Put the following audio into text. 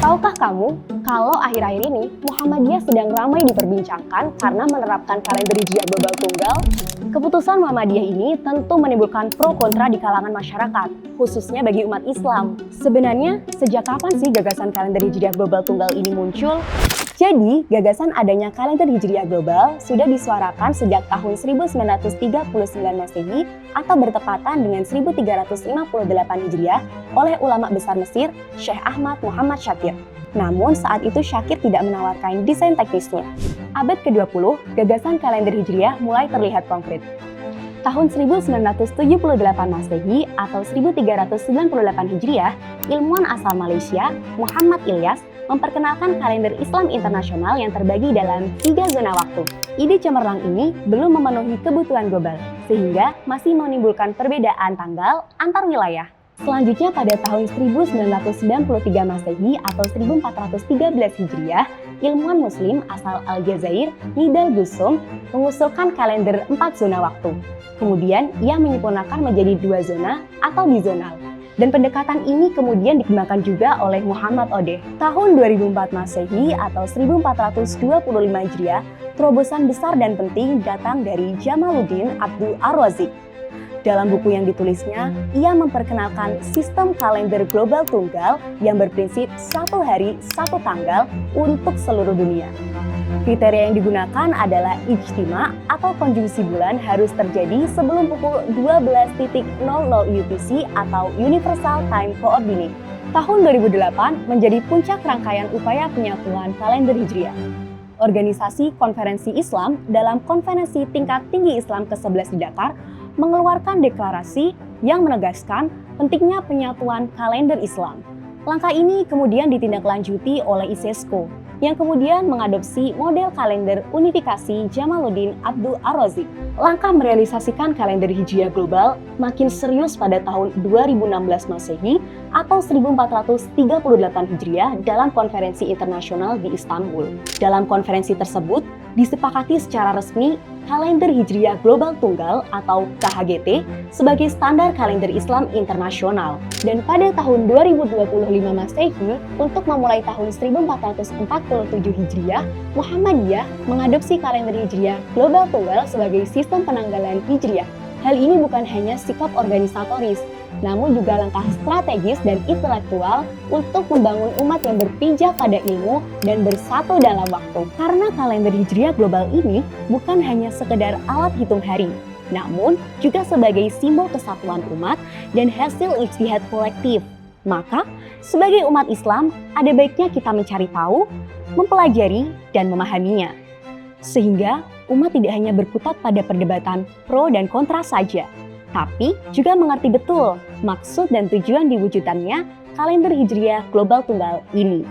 Tahukah kamu kalau akhir-akhir ini Muhammadiyah sedang ramai diperbincangkan karena menerapkan kalender Hijriah global tunggal? Keputusan Muhammadiyah ini tentu menimbulkan pro kontra di kalangan masyarakat, khususnya bagi umat Islam. Sebenarnya, sejak kapan sih gagasan kalender Hijriah global tunggal ini muncul? Jadi, gagasan adanya kalender Hijriah global sudah disuarakan sejak tahun 1939 Masehi atau bertepatan dengan 1358 Hijriah oleh ulama besar Mesir, Syekh Ahmad Muhammad Shakir. Namun saat itu Shakir tidak menawarkan desain teknisnya. Abad ke-20, gagasan kalender Hijriah mulai terlihat konkret. Tahun 1978 Masehi atau 1398 Hijriah, ilmuwan asal Malaysia, Muhammad Ilyas, memperkenalkan kalender Islam internasional yang terbagi dalam 3 zona waktu. Ide cemerlang ini belum memenuhi kebutuhan global, sehingga masih menimbulkan perbedaan tanggal antar wilayah. Selanjutnya pada tahun 1993 Masehi atau 1413 Hijriah, ilmuwan muslim asal Aljazair, Nidal Gusum, mengusulkan kalender 4 zona waktu. Kemudian ia menyempurnakan menjadi 2 zona atau bizonal. Dan pendekatan ini kemudian dikembangkan juga oleh Muhammad Odeh. Tahun 2004 Masehi atau 1425 Hijriah, terobosan besar dan penting datang dari Jamaluddin Abdul Ar-Razik. Dalam buku yang ditulisnya, ia memperkenalkan sistem kalender global tunggal yang berprinsip 1 hari 1 tanggal untuk seluruh dunia. Kriteria yang digunakan adalah ijtima atau konjungsi bulan harus terjadi sebelum pukul 12.00 UTC atau Universal Time Coordinate. Tahun 2008 menjadi puncak rangkaian upaya penyatuan kalender Hijriah. Organisasi Konferensi Islam dalam Konferensi Tingkat Tinggi Islam ke-11 di Dakar mengeluarkan deklarasi yang menegaskan pentingnya penyatuan kalender Islam. Langkah ini kemudian ditindaklanjuti oleh ISESCO, yang kemudian mengadopsi model kalender unifikasi Jamaluddin Abdul Ar-Razik. Langkah merealisasikan kalender Hijriah global makin serius pada tahun 2016 Masehi atau 1438 Hijriah dalam konferensi internasional di Istanbul. Dalam konferensi tersebut, disepakati secara resmi kalender Hijriah global tunggal atau KHGT sebagai standar kalender Islam internasional. Dan pada tahun 2025 Masehi, untuk memulai tahun 1447 Hijriah, Muhammadiyah mengadopsi kalender Hijriah global tunggal sebagai sistem penanggalan Hijriah. Hal ini bukan hanya sikap organisatoris, namun juga langkah strategis dan intelektual untuk membangun umat yang berpijak pada ilmu dan bersatu dalam waktu. Karena kalender Hijriah global ini bukan hanya sekedar alat hitung hari, namun juga sebagai simbol kesatuan umat dan hasil ijtihad kolektif. Maka, sebagai umat Islam, ada baiknya kita mencari tahu, mempelajari, dan memahaminya. Sehingga umat tidak hanya berkutat pada perdebatan pro dan kontra saja, tapi juga mengerti betul maksud dan tujuan diwujudkannya kalender Hijriah global tunggal ini.